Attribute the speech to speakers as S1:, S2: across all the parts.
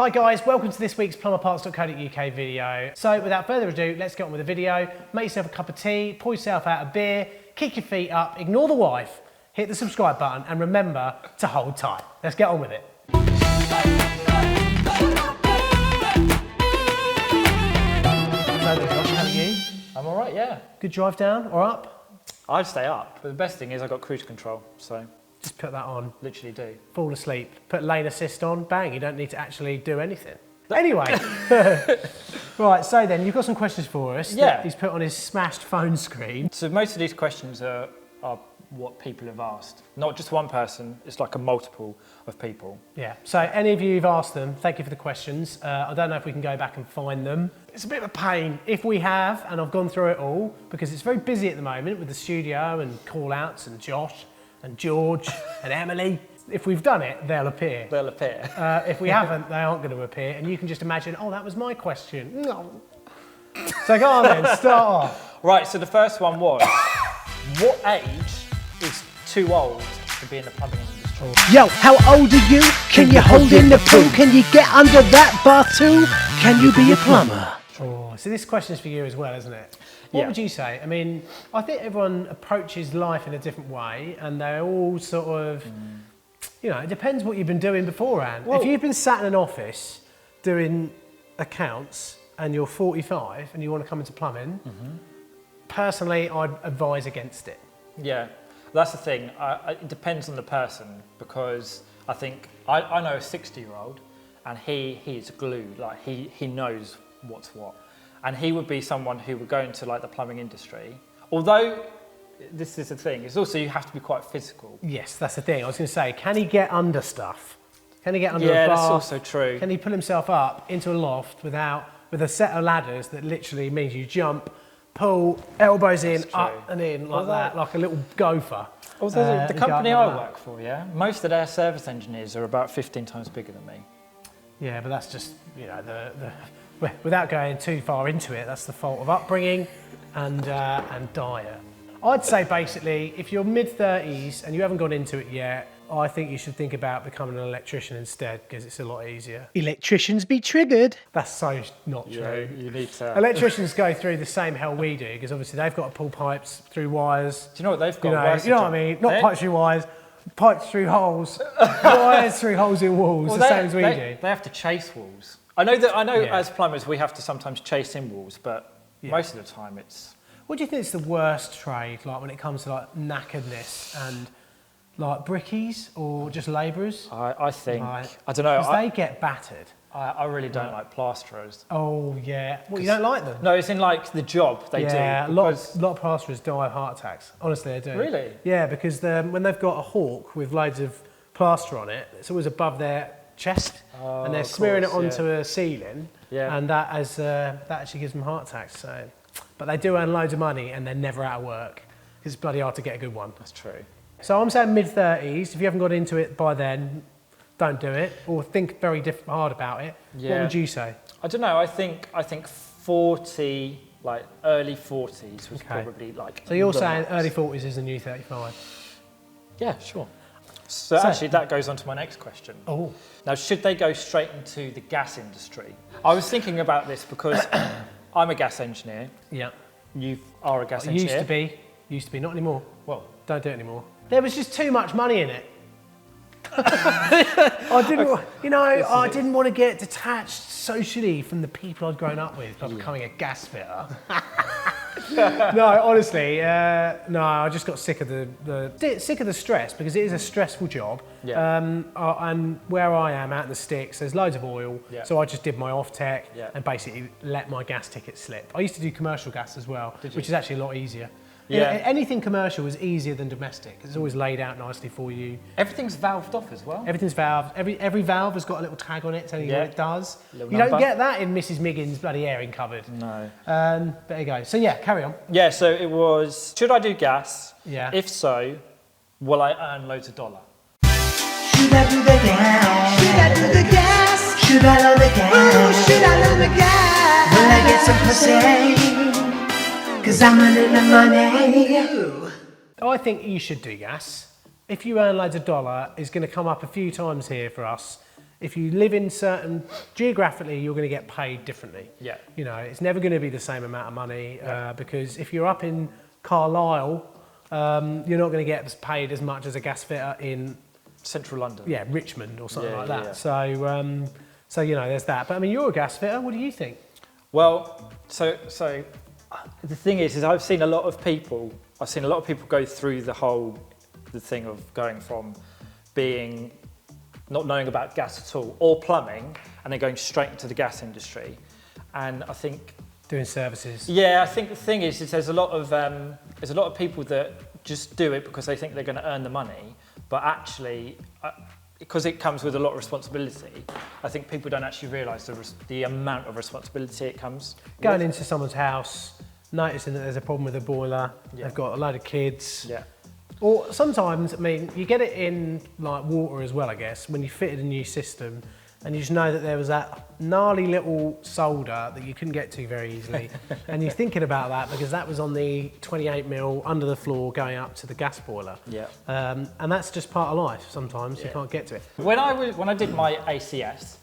S1: Hi guys, welcome to this week's plumberparts.co.uk video. So without further ado, let's get on with the video. Make yourself a cup of tea, pour yourself out a beer, kick your feet up, ignore the wife, hit the subscribe button and remember to hold tight. Let's get on with it. So then Josh, how are you?
S2: I'm all right, yeah.
S1: Good drive down or up?
S2: I'd stay up, but the best thing is I got cruise control, so
S1: Just put that on,
S2: literally do.
S1: fall asleep, put lane assist on, bang, you don't need to actually do anything. Anyway, right, so then you've got some questions for us that he's put on his smashed phone screen.
S2: So most of these questions are what people have asked. Not just one person, it's like a multiple of people.
S1: Yeah, so any of you who've asked them, thank you for the questions. I don't know if we can go back and find them. It's a bit of a pain. If we have, and I've gone through it all, because it's very busy at the moment with the studio and call-outs and Josh and George and Emily. If we've done it, they'll appear.
S2: They'll appear.
S1: If we haven't, they aren't going to appear. And you can just imagine, oh, that was my question. No. So go on then, start off.
S2: Right, so the first one was, what age is too old to be in the plumbing industry?
S3: Yo, how old are you? Can you hold in the poo? Can you get under that bar too? Can you be a plumber?
S1: Oh, so this question's for you as well, isn't it? What would you say? I mean, I think everyone approaches life in a different way and they're all sort of, you know, it depends what you've been doing beforehand.
S2: Well,
S1: if you've been sat in an office doing accounts and you're 45 and you want to come into plumbing, personally, I'd advise against it.
S2: Yeah, that's the thing. It depends on the person, because I think, I know a 60-year-old and he is glued, like he knows what's what. And he would be someone who would go into like the plumbing industry. Although, this is the thing, it's also you have to be quite physical.
S1: Yes, that's the thing. I was going to say, can he get under stuff? Can he get under a
S2: Yeah,
S1: bath?
S2: that's also true.
S1: Can he pull himself up into a loft with a set of ladders that literally means you jump, pull, elbows in, up and in like that, like a little gopher.
S2: Although the
S1: and go
S2: company
S1: up
S2: I
S1: like
S2: work for, yeah, most of their service engineers are about 15 times bigger than me.
S1: Yeah, but that's just, you know, without going too far into it, that's the fault of upbringing and diet. I'd say basically, if you're mid-30s and you haven't got into it yet, I think you should think about becoming an electrician instead, because it's a lot easier.
S3: Electricians be triggered.
S1: That's so not true.
S2: You need to.
S1: Electricians go through the same hell we do, because obviously they've got to pull pipes through wires.
S2: Do you know what they've got?
S1: You know what I mean? Not pipes through wires, pipes through holes, wires through holes in walls, the same as we do.
S2: They have to chase walls. I know as plumbers we have to sometimes chase in walls, but most of the time it's...
S1: What do you think is the worst trade, like when it comes to like knackeredness and like brickies or just labourers?
S2: I think,
S1: Like,
S2: I don't know.
S1: Because they get battered.
S2: I really don't like plasterers.
S1: Oh yeah. Well, you don't like them?
S2: No, it's in like the job they do.
S1: Yeah, a lot of plasterers die of heart attacks. Honestly, they do.
S2: Really?
S1: Yeah, because when they've got a hawk with loads of plaster on it, it's always above their chest, and they're smearing it onto a ceiling, and that actually gives them heart attacks. So, but they do earn loads of money, and they're never out of work. It's bloody hard to get a good one.
S2: That's true.
S1: So I'm saying mid-30s. If you haven't got into it by then, don't do it, or think very hard about it.
S2: Yeah.
S1: What would you say?
S2: I don't know. I think 40, like early 40s was probably like.
S1: So you're saying early 40s is the new 35?
S2: Yeah, sure. So actually, that goes on to my next question.
S1: Oh.
S2: Now, should they go straight into the gas industry? I was thinking about this because I'm a gas engineer.
S1: Yeah.
S2: You are a gas engineer.
S1: Used to be, not anymore.
S2: Well,
S1: don't do it anymore. There was just too much money in it. I didn't want to get detached socially from the people I'd grown up with by becoming a gas fitter. No, honestly, I just got sick of the stress, because it is a stressful job.
S2: Yeah.
S1: And where I am out in the sticks, there's loads of oil, so I just did my off-tech and basically let my gas ticket slip. I used to do commercial gas as well, which is actually a lot easier.
S2: Yeah.
S1: Anything commercial is easier than domestic. It's always laid out nicely for you.
S2: Everything's valved off as well.
S1: Everything's valved. Every valve has got a little tag on it telling you what it does. You
S2: number.
S1: don't get that in Mrs. Miggins' bloody airing cupboard.
S2: No.
S1: But there you go. So yeah, carry on.
S2: Yeah, so it was, should I do gas?
S1: Yeah.
S2: If so, will I earn loads of dollar?
S3: Should I do the gas? Should I do the gas? Should I load the gas? Ooh, should I load the gas? Will I get some pussy? 'Cause I'm running the money.
S1: I think you should do gas. If you earn loads of dollar, it's going to come up a few times here for us if you live in certain, geographically, you're going to get paid differently.
S2: Yeah.
S1: You know, it's never going to be the same amount of money because if you're up in Carlisle, you're not going to get paid as much as a gas fitter in
S2: Central London.
S1: yeah, Richmond or something
S2: Yeah,
S1: like
S2: yeah,
S1: that.
S2: yeah.
S1: So you know, there's that. But I mean, you're a gas fitter. What do you think?
S2: Well, so the thing is I've seen a lot of people go through the thing of going from being not knowing about gas at all or plumbing and then going straight into the gas industry. And I think
S1: Doing services.
S2: I think the thing is there's a lot of people that just do it because they think they're going to earn the money, but actually because it comes with a lot of responsibility, I think people don't actually realise the amount of responsibility it comes
S1: Going
S2: with.
S1: into someone's house, noticing that there's a problem with the boiler,
S2: Yeah.
S1: they've got a load of kids.
S2: Yeah.
S1: Or sometimes, I mean, you get it in like water as well, I guess, when you fitted a new system and you just know that there was that gnarly little solder that you couldn't get to very easily. And you're thinking about that because that was on the 28mm under the floor going up to the gas boiler.
S2: Yeah.
S1: And that's just part of life. Sometimes you
S2: Yeah.
S1: can't get to it.
S2: When I did my ACS,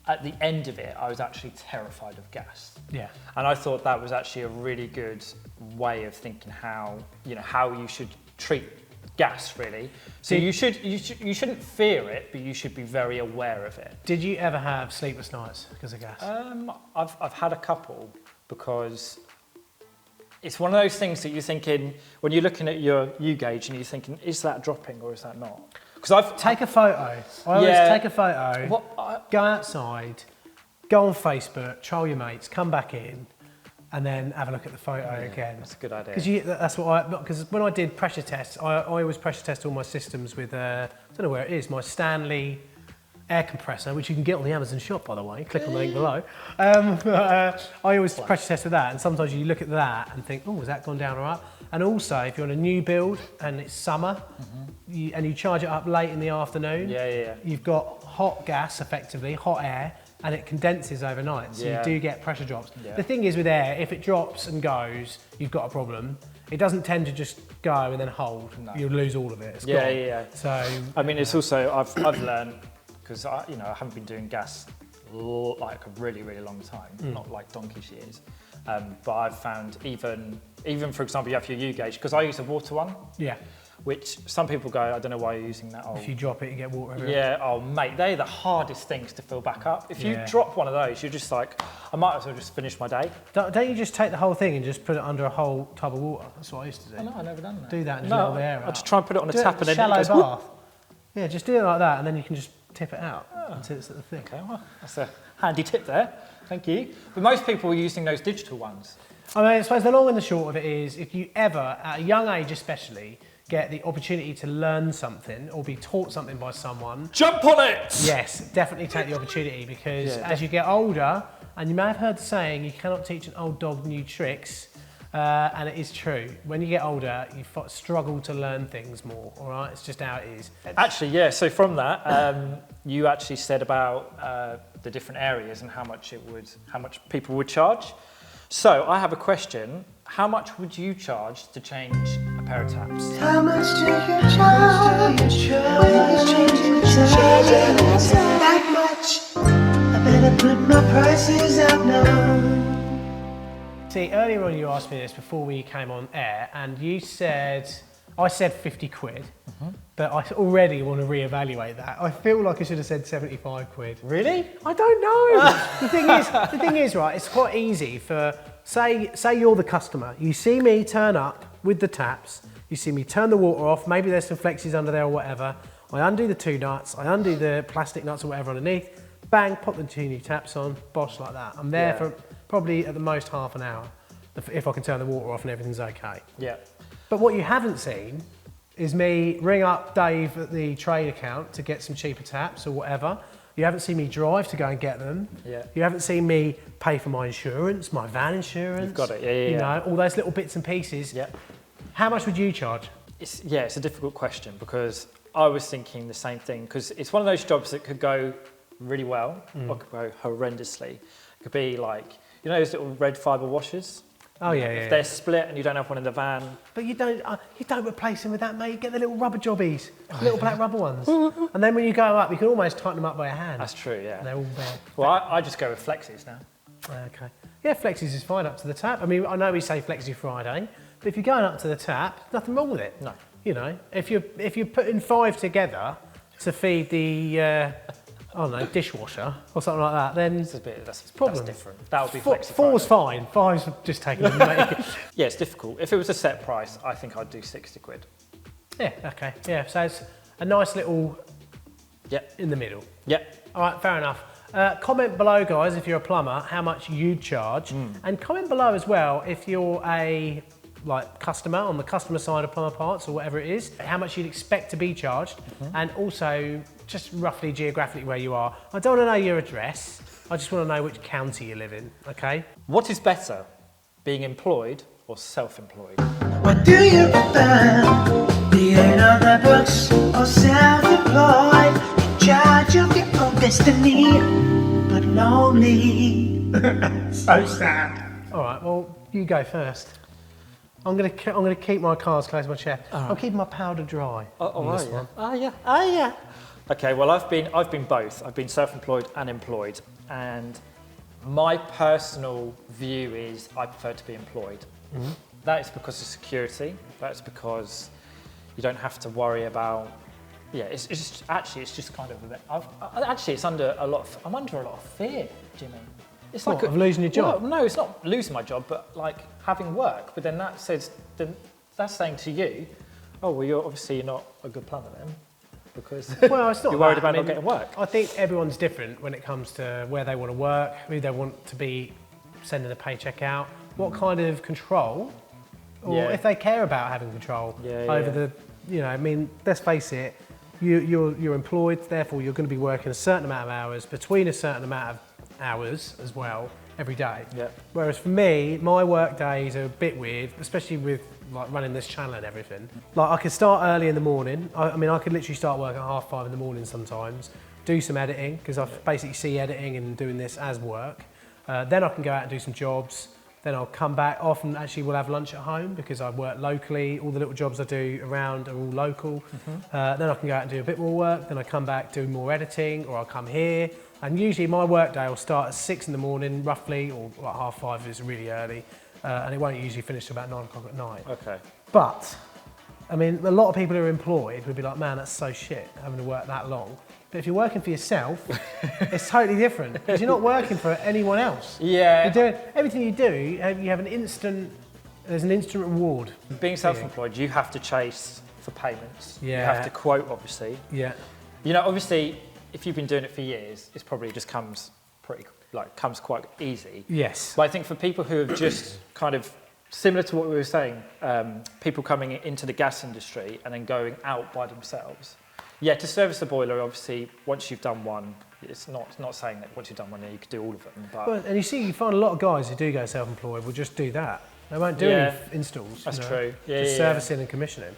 S2: at the end of it, I was actually terrified of gas.
S1: Yeah.
S2: And I thought that was actually a really good way of thinking how you should treat gas, really. So you shouldn't fear it, but you should be very aware of it.
S1: Did you ever have sleepless nights because of gas?
S2: I've had a couple because it's one of those things that you're thinking when you're looking at your U gauge and you're thinking, is that dropping or is that not? Because
S1: Take a photo. I always take a photo, go outside, go on Facebook, troll your mates, come back in, and then have a look at the photo again.
S2: That's a good idea.
S1: Because when I did pressure tests, I always pressure test all my systems with, I don't know where it is, my Stanley air compressor, which you can get on the Amazon shop, by the way. Click on the link below. I always pressure test with that, and sometimes you look at that and think, oh, has that gone down or up? And also, if you're on a new build and it's summer, and you charge it up late in the afternoon, you've got hot gas, effectively, hot air, and it condenses overnight, so you do get pressure drops.
S2: Yeah.
S1: The thing is with air, if it drops and goes, you've got a problem. It doesn't tend to just go and then hold.
S2: No.
S1: You'll lose all of it. It's gone. So
S2: I mean, it's also I've learned because I haven't been doing gas like a really long time, not like donkey's years. But I've found even for example, you have your U gauge because I use a water one.
S1: yeah,
S2: Which some people go, I don't know why you're using that.
S1: if you drop it, you get water everywhere.
S2: Yeah, oh mate, they're the hardest things to fill back up. If you
S1: Yeah.
S2: drop one of those, you're just like, I might as well just finish my day.
S1: Don't you just take the whole thing and just put it under a whole tub of water? That's what I used to do.
S2: Oh, no, I've never done that.
S1: Do that and just let all the air
S2: I
S1: out.
S2: just try and put it on a
S1: Do it
S2: tap and then
S1: shallow
S2: it goes, whoop.
S1: bath. Yeah, just do it like that, and then you can just tip it out until it's at the thing.
S2: Okay, well, that's a handy tip there. Thank you. But most people are using those digital ones.
S1: I mean, I suppose the long and the short of it is, if you ever, at a young age especially, get the opportunity to learn something or be taught something by someone,
S2: Jump on it!
S1: yes, definitely take the opportunity because
S2: Yeah,
S1: as you get older, and you may have heard the saying, you cannot teach an old dog new tricks, and it is true. When you get older, you struggle to learn things more, all right? It's just how it is.
S2: Actually, yeah, so from that, you actually said about the different areas and how much people would charge. So I have a question. How much would you charge to change a pair of taps?
S3: How much do you charge? When it's changing taps, that much. I better put my prices up now.
S1: See, earlier on you asked me this before we came on air, and you said, I said 50 quid, but I already want to reevaluate that. I feel like I should have said 75 quid.
S2: Really?
S1: I don't know. the thing is, right, it's quite easy for, say you're the customer, you see me turn up with the taps, you see me turn the water off, maybe there's some flexes under there or whatever, I undo the two nuts, I undo the plastic nuts or whatever underneath, bang, pop the two new taps on, bosh, like that. I'm there for probably at the most half an hour, if I can turn the water off and everything's okay.
S2: Yeah.
S1: But what you haven't seen is me ring up Dave at the trade account to get some cheaper taps or whatever. You haven't seen me drive to go and get them.
S2: Yeah.
S1: You haven't seen me pay for my insurance, my van insurance.
S2: You've got it, yeah.
S1: You know, all those little bits and pieces.
S2: Yeah.
S1: How much would you charge?
S2: It's a difficult question because I was thinking the same thing because it's one of those jobs that could go really well or could go horrendously. It could be like, you know those little red fibre washers?
S1: Oh yeah,
S2: If they're split and you don't have one in the van,
S1: But you don't replace them with that, mate. Get the little rubber jobbies, little black rubber ones, and then when you go up, you can almost tighten them up by a hand.
S2: that's true, yeah.
S1: And they're all bare.
S2: Well, I just go with Flexis now.
S1: Okay. Yeah, Flexies is fine up to the tap. I mean, I know we say Flexi Friday, but if you're going up to the tap, nothing wrong with it.
S2: No.
S1: You know, if you're putting 5 together to feed the I don't know, dishwasher or something like that, then
S2: That's
S1: problem.
S2: different. That would be
S1: Four,
S2: Flexi
S1: four's
S2: Friday.
S1: fine. 5's just taking a minute.
S2: Yeah, it's difficult. If it was a set price, I think I'd do 60 quid.
S1: Yeah, okay. Yeah, so it's a nice little
S2: Yep.
S1: in the middle.
S2: Yep.
S1: All right, fair enough. Comment below, guys, if you're a plumber, how much you'd charge. And comment below as well if you're a customer on the customer side of Plumber Parts or whatever it is, how much you'd expect to be charged, and also just roughly geographically where you are. I don't want to know your address. I just want to know which county you live in. Okay.
S2: What is better, being employed or self-employed?
S3: What do you prefer? Being on the books or self-employed? In charge of your own destiny, but lonely. So sad.
S1: All right. Well, you go first. I'm gonna keep my cards close to my chest. I'm keeping my powder dry. on this one.
S2: Oh yeah. Okay, well I've been both. I've been self-employed and employed, and my personal view is I prefer to be employed. That is because of security. That's because you don't have to worry about. Yeah, it's just kind of a bit. I'm under a lot of fear, Jimmy. It's
S1: What, of losing your job?
S2: Well, no, it's not losing my job, but like having work. But then that's saying to you, oh well, you're obviously not a good plumber then, because
S1: Well, it's not
S2: you're worried
S1: that.
S2: about
S1: I
S2: not
S1: mean,
S2: getting work.
S1: I think everyone's different when it comes to where they want to work, who they want to be sending a paycheck out, what kind of control, or
S2: Yeah.
S1: if they care about having control over the, I mean, let's face it, you're employed, therefore you're going to be working a certain amount of hours between a certain amount of hours as well every day.
S2: Yeah.
S1: Whereas for me, my work days are a bit weird, especially with like running this channel and everything. Like I could start early in the morning. I mean, I could literally start work at 5:30 in the morning sometimes, do some editing, because I basically see editing and doing this as work. Then I can go out and do some jobs. Then I'll come back. Often actually we'll have lunch at home because I work locally. All the little jobs I do around are all local. Then I can go out and do a bit more work. Then I come back, do more editing, or I'll come here. And usually my work day will start at 6 in the morning roughly, or like 5:30 if it's really early. And it won't usually finish till about 9 o'clock at night.
S2: Okay.
S1: But, I mean, a lot of people who are employed would be like, man, that's so shit, having to work that long. But if you're working for yourself, it's totally different, because you're not working for anyone else.
S2: Yeah.
S1: You're doing, everything you do, you have there's an instant reward.
S2: Being self-employed, you have to chase for payments. You
S1: Yeah.
S2: have to quote, obviously.
S1: Yeah.
S2: You know, obviously, if you've been doing it for years, it probably just comes quite easy.
S1: Yes.
S2: But I think for people who have just kind of, similar to what we were saying, people coming into the gas industry and then going out by themselves. Yeah, to service the boiler, obviously, once you've done one, it's not saying that once you've done one, you could do all of them. But
S1: Well, and you find a lot of guys who do go self-employed will just do that. They won't do
S2: Yeah.
S1: any installs.
S2: That's
S1: you know,
S2: true. Yeah,
S1: just
S2: yeah,
S1: servicing and commissioning.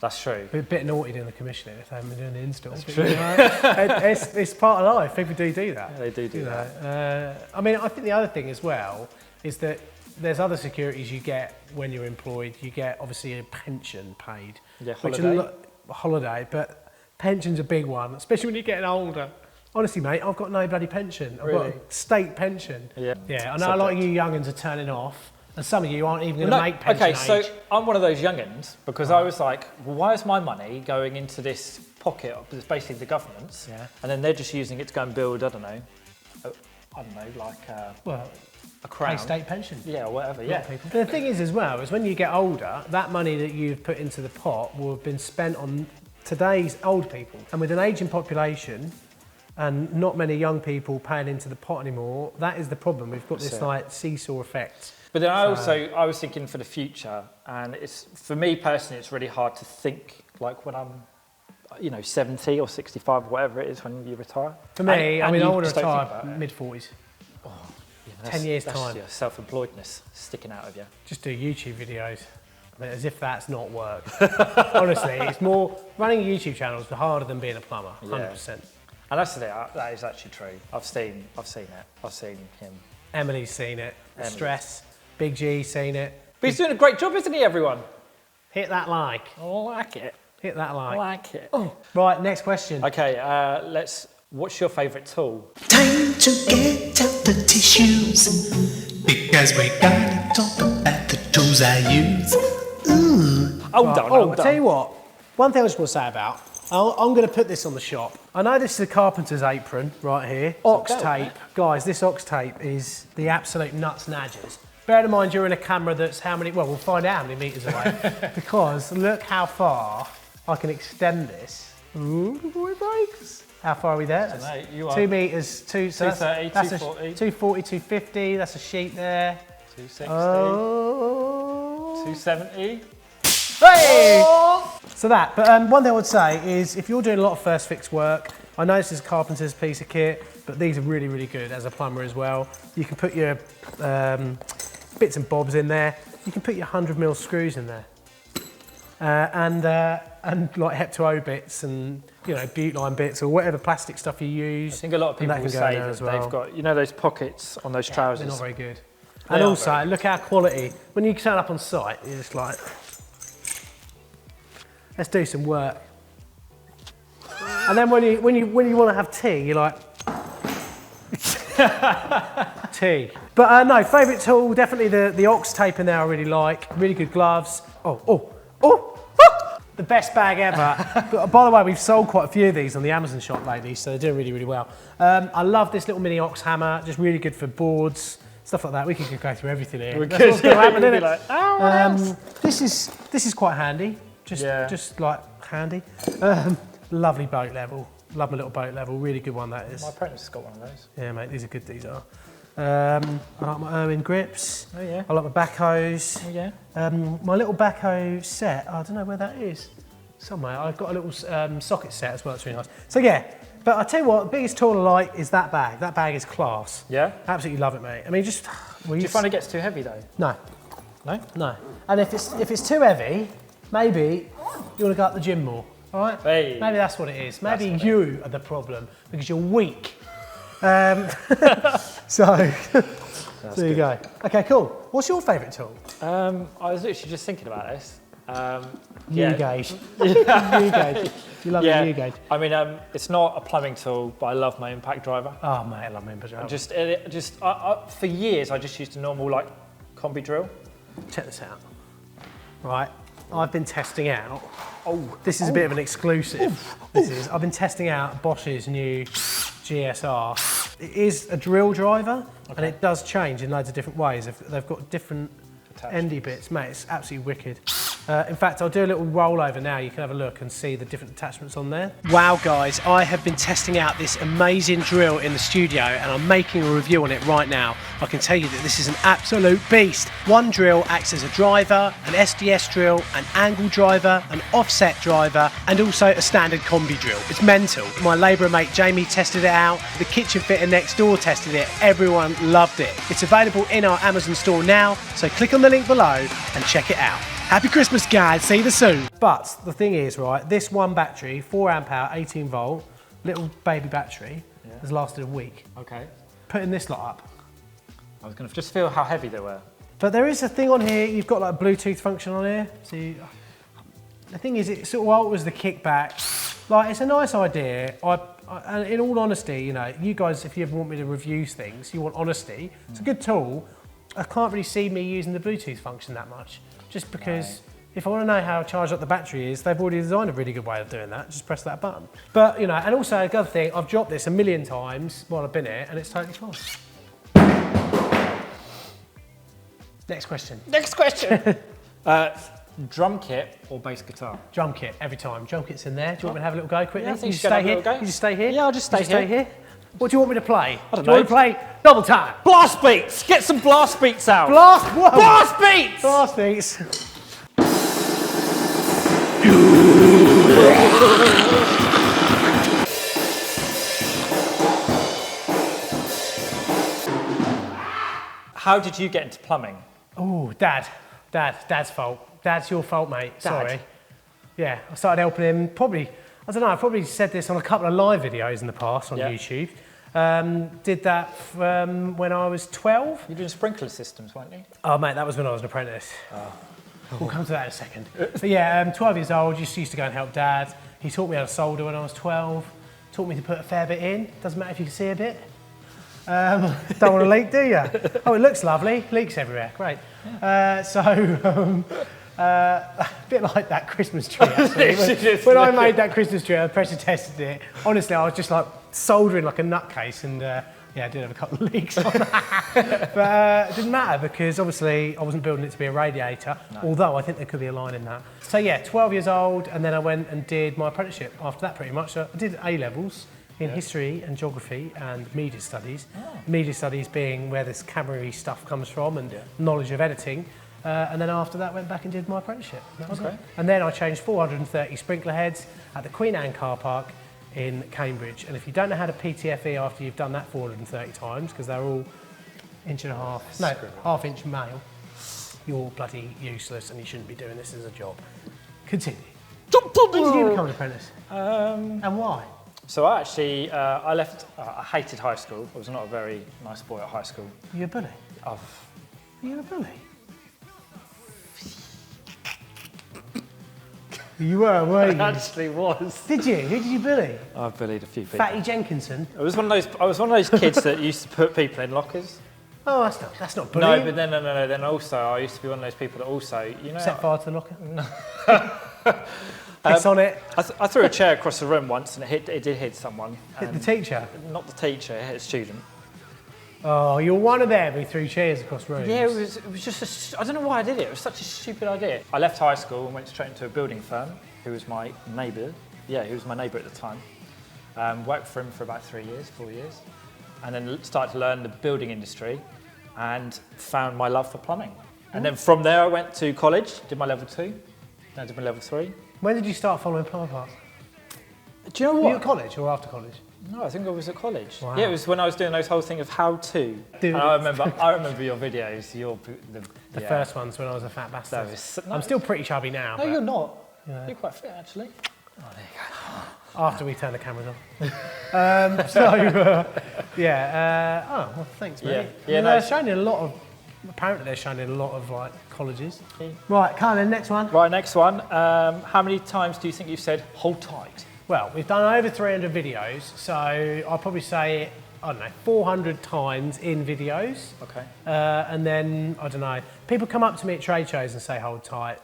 S2: that's true.
S1: A bit naughty doing the commissioning if they haven't been doing the installs.
S2: That's true.
S1: You know, it's part of life. People do that.
S2: Yeah, they do
S1: you
S2: that.
S1: know. I mean, I think the other thing as well is that there's other securities you get when you're employed. You get obviously a pension paid.
S2: Yeah,
S1: which
S2: holiday.
S1: Holiday, but pension's a big one, especially when you're getting older. Honestly, mate, I've got no bloody pension. I've got
S2: Really?
S1: a state pension.
S2: Yeah.
S1: Yeah, I know a lot of you young'uns are turning off, and some of you aren't even going to make pension
S2: okay,
S1: age.
S2: so I'm one of those young'uns because I was like, well, why is my money going into this pocket of it's basically the government's,
S1: Yeah.
S2: and then they're just using it to go and build,
S1: Well,
S2: a crown.
S1: pay state pension.
S2: Yeah, or whatever.
S1: Yeah.
S2: Yeah.
S1: People. The thing is as well, is when you get older, that money that you've put into the pot will have been spent on today's old people. And with an ageing population and not many young people paying into the pot anymore, that is the problem. We've got this
S2: That's it.
S1: like seesaw effect.
S2: But then I was thinking for the future, and it's for me personally, it's really hard to think like when I'm, 70 or 65, whatever it is when you retire.
S1: For me, I
S2: And
S1: mean, I
S2: you
S1: want to
S2: just don't think
S1: retire
S2: about it.
S1: mid-40s.
S2: Yeah,
S1: 10 years
S2: that's
S1: time.
S2: your self-employedness sticking out of you.
S1: Just do YouTube videos. I mean, as if that's not work. Honestly, it's more, running a YouTube channel is harder than being a plumber, 100%.
S2: And that's the thing, that is actually true. I've seen it. I've seen him.
S1: Emily's seen it. The
S2: Emily.
S1: stress, Big G, seen it.
S2: But he's doing a great job, isn't he, everyone?
S1: Hit that like.
S2: I like it.
S1: Hit that
S2: I
S1: like.
S2: like it.
S1: Right, next question.
S2: Okay, what's your favourite tool?
S3: Time to get out the tissues because we gotta talk about the tools I use. Ooh.
S2: Hold on,
S1: Oh,
S2: hold
S1: I'll tell you
S2: on.
S1: what. One thing I just want to say about. I'm going to put this on the shop. I know this is a carpenter's apron right here. Ox
S2: belt,
S1: tape. Guys, this ox tape is the absolute nuts and adgers. Bear in mind you're in a camera that's how many, well, we'll find out how many metres away. Because look how far I can extend this. Ooh, before it breaks. How far are we there?
S2: know, you are.
S1: 2 metres, so
S2: 230,
S1: that's
S2: 240.
S1: 240, 250, that's a sheet there.
S2: 260,
S1: Oh.
S2: 270.
S1: Hey! So that, but one thing I would say is if you're doing a lot of first fix work, I know this is a carpenter's piece of kit, but these are really, really good as a plumber as well. You can put your bits and bobs in there. You can put your 100mm screws in there. And like Hep2O bits and, you know, butane bits or whatever plastic stuff you use.
S2: I think a lot of people
S1: and
S2: will
S1: that can go in
S2: say
S1: there
S2: that
S1: as well.
S2: they've got, you know, those pockets on those
S1: They're
S2: trousers.
S1: not very good.
S2: They
S1: And
S2: are
S1: also,
S2: very
S1: look how quality. When you turn up on site, you're just like, let's do some work. And then when you want to have tea, you're like, tea. But no, favourite tool, definitely the ox tape in there I really like. Really good gloves. Oh. The best bag ever. But, by the way, we've sold quite a few of these on the Amazon shop lately, so they're doing really, really well. I love this little mini ox hammer, just really good for boards, stuff like that. We could go through everything here. That's what's going to happen, isn't it?
S2: Like, oh, what else?
S1: This is quite handy. Just like handy. Lovely boat level. Love my little boat level. Really good one that is.
S2: My apprentice has got one of those.
S1: Yeah, mate. These are good. These are. I like my Irwin grips.
S2: Oh, yeah.
S1: I like my backhoes.
S2: Oh, yeah.
S1: My little backhoe set. I don't know where that is. Somewhere. I've got a little socket set as well. It's really nice. So yeah. But I tell you what, the biggest tool I like is that bag. That bag is class.
S2: Yeah?
S1: Absolutely love it, mate. I mean, just.
S2: Do you find it gets too heavy, though?
S1: No.
S2: No?
S1: No. And if it's too heavy, maybe you want to go up the gym more. All right?
S2: Hey.
S1: Maybe that's what it is. Maybe you are the problem because you're weak. So there you go. Okay, cool. What's your favourite tool?
S2: I was literally just thinking about this.
S1: U-gauge. U-gauge. You love the U-gauge.
S2: I mean, it's not a plumbing tool, but I love my impact driver.
S1: Oh, mate, I love my impact driver.
S2: For years, I just used a normal, like, combi drill.
S1: Check this out. Right. I've been testing out. Oh, this is a bit of an exclusive. I've been testing out Bosch's new GSR. It is a drill driver, and it does change in loads of different ways. They've got different endy bits, mate. It's absolutely wicked. In fact, I'll do a little rollover now. You can have a look and see the different attachments on there. Wow, guys, I have been testing out this amazing drill in the studio, and I'm making a review on it right now. I can tell you that this is an absolute beast. One drill acts as a driver, an SDS drill, an angle driver, an offset driver, and also a standard combi drill. It's mental. My labourer mate Jamie tested it out. The kitchen fitter next door tested it. Everyone loved it. It's available in our Amazon store now, so click on the link below and check it out. Happy Christmas, guys. See you soon. But the thing is, right, this one battery, 4 amp hour, 18 volt, little baby battery, has lasted a week.
S2: Okay.
S1: Putting this lot up.
S2: I was going to just feel how heavy they were.
S1: But there is a thing on here, you've got like a Bluetooth function on here. So the thing is, it sort of alters the kickback. Like, it's a nice idea. And in all honesty, you know, you guys, if you ever want me to review things, you want honesty, it's a good tool. I can't really see me using the Bluetooth function that much. Just because if I want to know how charged up the battery is, they've already designed a really good way of doing that. Just press that button. But, you know, and also the other thing, I've dropped this a million times while I've been here, and it's totally fine. Next question.
S2: Next question. Drum kit or bass guitar?
S1: Drum kit, every time. Drum kit's in there. Do you want me to have a little go quickly?
S2: Yeah, I think
S1: you
S2: you should have a little go.
S1: You just stay here?
S2: Yeah, I'll just stay here.
S1: What do you want me to play?
S2: I don't
S1: do you want
S2: know.
S1: me to play double time?
S2: Blast beats! Get some blast beats out!
S1: Blast, whoa.
S2: Blast beats!
S1: Blast beats.
S2: How did you get into plumbing?
S1: Oh, Dad's fault. Dad's your fault, mate.
S2: Dad?
S1: Sorry. Yeah, I started helping him probably, I don't know, I probably said this on a couple of live videos in the past on
S2: Yeah.
S1: YouTube. Did that when I was 12.
S2: You're doing sprinkler systems, weren't you?
S1: Oh, mate, that was when I was an apprentice. We'll come to that in a second. But yeah, 12 years old, just used to go and help Dad. He taught me how to solder when I was 12. Taught me to put a fair bit in. Doesn't matter if you can see a bit. Don't want to leak, do you? Oh, it looks lovely. Leaks everywhere. Great. A bit like that Christmas tree, actually. When I made that Christmas tree, I pressure tested it. Honestly, I was just like soldering like a nutcase, and yeah, I did have a couple of leaks on that. But it didn't matter because obviously I wasn't building it to be a radiator, although I think there could be a line in that. So yeah, 12 years old, and then I went and did my apprenticeship after that pretty much. So I did A-levels in history and geography and media studies. Media studies being where this camera-y stuff comes from and knowledge of editing. And then after that, went back and did my apprenticeship. That was it. And then I changed 430 sprinkler heads at the Queen Anne car park in Cambridge. And if you don't know how to PTFE after you've done that 430 times, because they're all half-inch male, you're bloody useless and you shouldn't be doing this as a job. Continue. When did you become an apprentice? And why?
S2: So I actually, I left, I hated high school. I was not a very nice boy at high school.
S1: You a bully?
S2: I've,
S1: You a bully? You were, weren't you?
S2: I actually was.
S1: Did you? Who did you bully?
S2: I bullied a few people.
S1: Fatty Jenkinson?
S2: I was one of those kids that used to put people in lockers.
S1: Oh, that's not bullying.
S2: No, but no. Then also, I used to be one of those people that also, you know.
S1: Set fire to the locker? No. Piss on it?
S2: I threw a chair across the room once and it did hit someone.
S1: Hit the teacher?
S2: Not the teacher, it hit a student.
S1: Oh, you're one of them who threw chairs across rooms.
S2: Yeah, it was just I don't know why I did it. It was such a stupid idea. I left high school and went straight into a building firm, who was my neighbour. Yeah, he was my neighbour at the time. Worked for him for about 4 years. And then started to learn the building industry and found my love for plumbing. And then from there I went to college, did my level 2, then I did my level 3.
S1: When did you start following plumber parts?
S2: Do you know
S1: Were
S2: what?
S1: you at college or after college?
S2: No, I think I was at college.
S1: Wow.
S2: Yeah, it was when I was doing those whole thing of how to. And I remember your videos,
S1: The first ones when I was a fat bastard.
S2: No,
S1: I'm still pretty chubby now.
S2: No,
S1: but
S2: you're not.
S1: Yeah.
S2: You're quite fit, actually. Oh, there you go.
S1: After we turn the cameras off. Well, thanks, mate.
S2: Yeah,
S1: They're showing in a lot of. Apparently, they're showing in a lot of like colleges. Right, Carlin, next one.
S2: Right, next one. How many times do you think you've said hold tight?
S1: Well, we've done over 300 videos, so I'll probably say, 400 times in videos.
S2: Okay.
S1: And then, I don't know, people come up to me at trade shows and say, hold tight.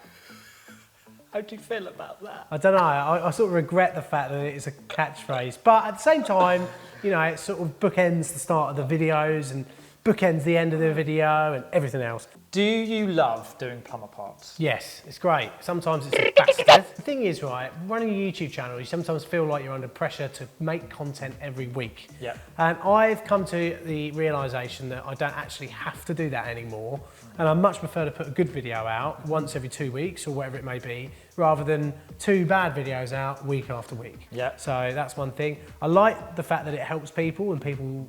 S2: How do you feel about that?
S1: I don't know, I sort of regret the fact that it is a catchphrase, but at the same time, it sort of bookends the start of the videos and bookends the end of the video and everything else.
S2: Do you love doing plumber parts?
S1: Yes, it's great. Sometimes it's a bastard. The thing is, right, running a YouTube channel, you sometimes feel like you're under pressure to make content every week.
S2: Yeah.
S1: And I've come to the realisation that I don't actually have to do that anymore. And I much prefer to put a good video out once every 2 weeks or whatever it may be, rather than 2 bad videos out week after week.
S2: Yeah.
S1: So that's one thing. I like the fact that it helps people and people,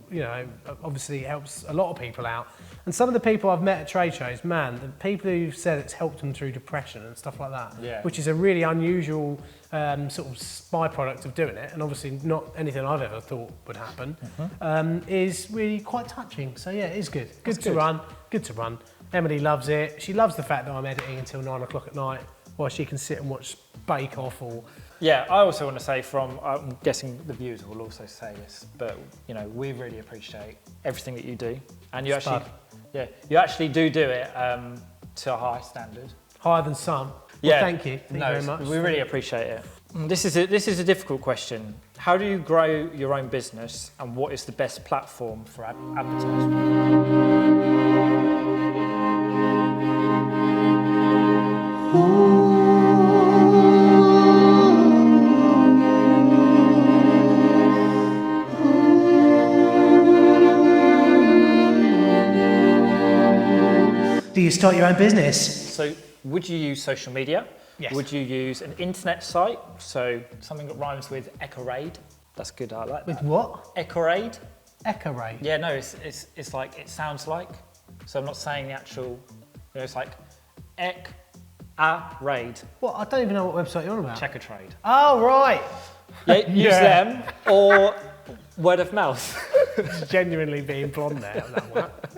S1: obviously it helps a lot of people out. And some of the people I've met at trade shows, man, the people who've said it's helped them through depression and stuff like that, which is a really unusual sort of byproduct of doing it, and obviously not anything I've ever thought would happen, is really quite touching. So yeah, it is good. Good to run. Emily loves it. She loves the fact that I'm editing until 9 o'clock at night while she can sit and watch Bake Off or...
S2: Yeah, I also want to say I'm guessing the viewers will also say this, but we really appreciate everything that you do. And you actually do it to a high standard.
S1: Higher than some.
S2: Yeah.
S1: Well, thank you. Thank you very much.
S2: We really appreciate it. This is a difficult question. How do you grow your own business and what is the best platform for advertising?
S3: Do you start your own business?
S2: So would you use social media?
S1: Yes.
S2: Would you use an internet site? So something that rhymes with Echoraid. That's good, I like that.
S1: With what?
S2: Echoraid.
S1: Echoraid.
S2: Yeah, no, it's like, it sounds like. So I'm not saying the actual, it's like Echoraid.
S1: What? I don't even know what website you're on about.
S2: Checkatrade.
S1: Oh, right.
S2: Yeah, use them or word of mouth.
S1: Just genuinely being blonde there. I'm like, what?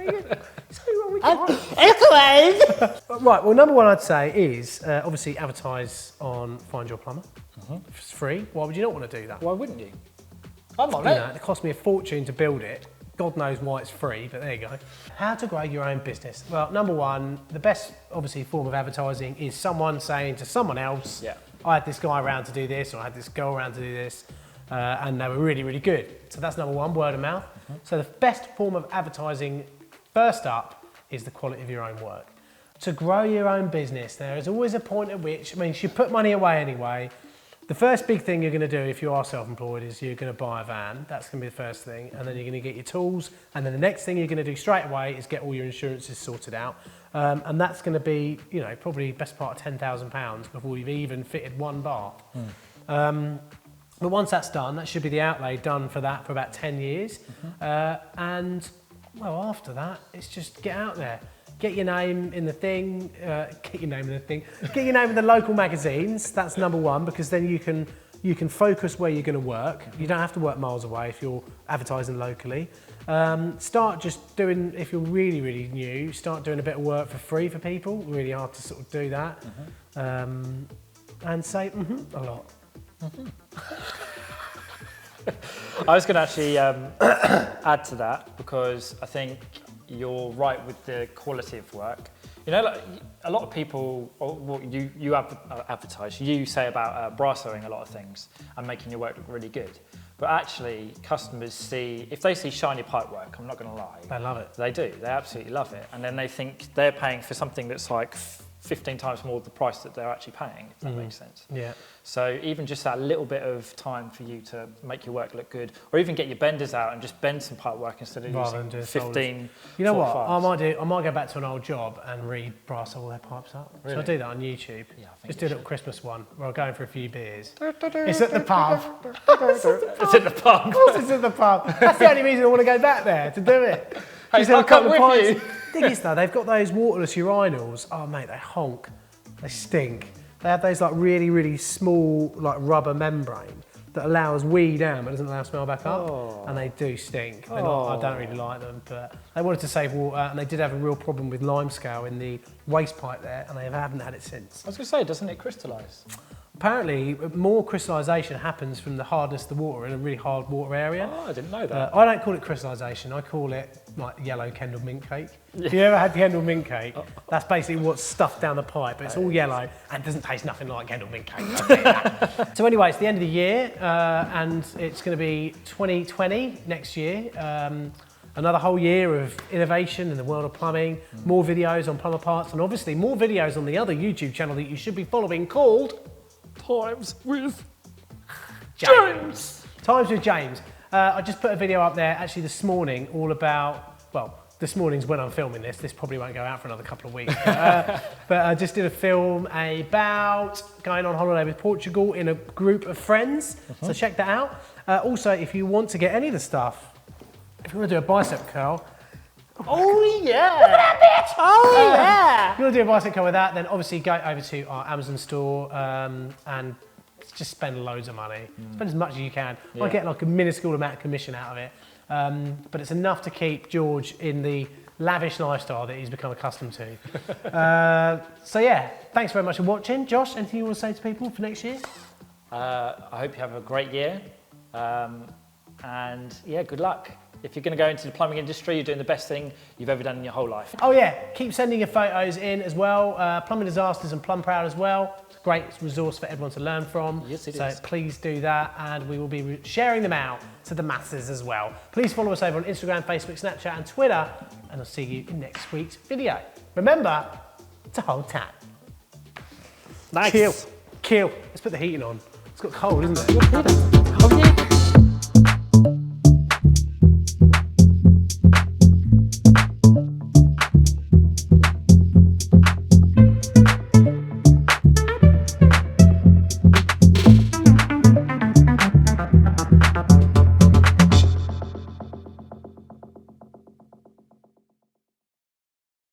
S1: Something wrong with you? Right, well, number one I'd say is obviously advertise on Find Your Plumber. If it's free, why would you not want to do that?
S2: Why wouldn't you? I'm on
S1: You
S2: it.
S1: know, it cost me a fortune to build it. God knows why it's free, but there you go. How to grow your own business? Well, number one, the best obviously form of advertising is someone saying to someone else,
S2: Yeah.
S1: I had this guy around to do this, or I had this girl around to do this, and they were really, really good. So that's number one, word of mouth. So the best form of advertising, first up, is the quality of your own work. To grow your own business, there is always a point at which, I mean, you should put money away anyway. The first big thing you're going to do if you are self-employed is you're going to buy a van. That's going to be the first thing. And then you're going to get your tools. And then the next thing you're going to do straight away is get all your insurances sorted out. And that's going to be, you know, probably best part of £10,000 before you've even fitted one bath. But once that's done, that should be the outlay done for that for about 10 years. And, well, after that, it's just get out there. Get your name in the thing, get your name in the local magazines. That's number one, because then you can focus where you're going to work. You don't have to work miles away if you're advertising locally. Start just doing, if you're really, really new, start doing a bit of work for free for people. Really hard to sort of do that. And say a lot.
S2: I was going to actually add to that, because I think you're right with the quality of work. You know, like, a lot of people, you advertise, you say about brassoing a lot of things and making your work look really good. But actually, customers see, if they see shiny pipe work, I'm not going to lie.
S1: They love it.
S2: They do, they absolutely love it. And then they think they're paying for something that's like 15 times more the price that they're actually paying, if that makes sense.
S1: Yeah.
S2: So even just that little bit of time for you to make your work look good, or even get your benders out and just bend some pipe work instead of
S1: Rather than
S2: using
S1: doing
S2: 15.
S1: You know what?
S2: 45s.
S1: I might go back to an old job and re-brass all their pipes up. So I
S2: Really?
S1: do that on YouTube.
S2: Yeah, I think
S1: Just
S2: you
S1: do a little Christmas one where I'm going for a few beers. It's at the pub.
S2: It's in the pub.
S1: Of course it's at the pub. That's the only reason I want to go back there, to do it.
S2: Hey,
S1: Just have
S2: I'll
S1: a couple
S2: come
S1: of
S2: with
S1: pints. Thing is though, they've got those waterless urinals. Oh mate, they honk. They stink. They have those like really, really small like rubber membrane that allows wee down but doesn't allow smell back up. And they do stink. They're not, I don't really like them, but they wanted to save water and they did have a real problem with limescale in the waste pipe there and they haven't had it since.
S2: I was going to say, doesn't it crystallise?
S1: Apparently, more crystallisation happens from the hardness of the water in a really hard water area.
S2: Oh, I didn't know that.
S1: I don't call it crystallisation, I call it like yellow Kendall mint cake. If you ever had Kendall mint cake, that's basically what's stuffed down the pipe, but it's all yellow and it doesn't taste nothing like Kendall mint cake. I'll tell you that. So anyway, it's the end of the year and it's going to be 2020 next year. Another whole year of innovation in the world of plumbing, more videos on plumber parts and obviously more videos on the other YouTube channel that you should be following called
S2: Times with
S1: James. Times with James. I just put a video up there actually this morning all about, well, this morning's when I'm filming this. This probably won't go out for another couple of weeks. But I just did a film about going on holiday with Portugal in a group of friends. So check that out. Also, if you want to get any of the stuff, if you want to do a bicep curl,
S2: Oh yeah! Look at that bitch! Oh yeah!
S1: if you want to do a bicep curl with that, then obviously go over to our Amazon store and just spend loads of money. Spend as much as you can. I get like a minuscule amount of commission out of it, but it's enough to keep George in the lavish lifestyle that he's become accustomed to. So yeah, thanks very much for watching. Josh, anything you want to say to people for next year?
S2: I hope you have a great year, and yeah, good luck. If you're going to go into the plumbing industry, you're doing the best thing you've ever done in your whole life.
S1: Oh yeah, keep sending your photos in as well. Plumbing Disasters and Plum Proud as well. It's a great resource for everyone to learn from.
S2: Yes, it
S1: so
S2: is.
S1: please do that and we will be sharing them out to the masses as well. Please follow us over on Instagram, Facebook, Snapchat and Twitter and I'll see you in next week's video. Remember to hold tap.
S2: Nice.
S1: Kill. Let's put the heating on. It's got cold, isn't it?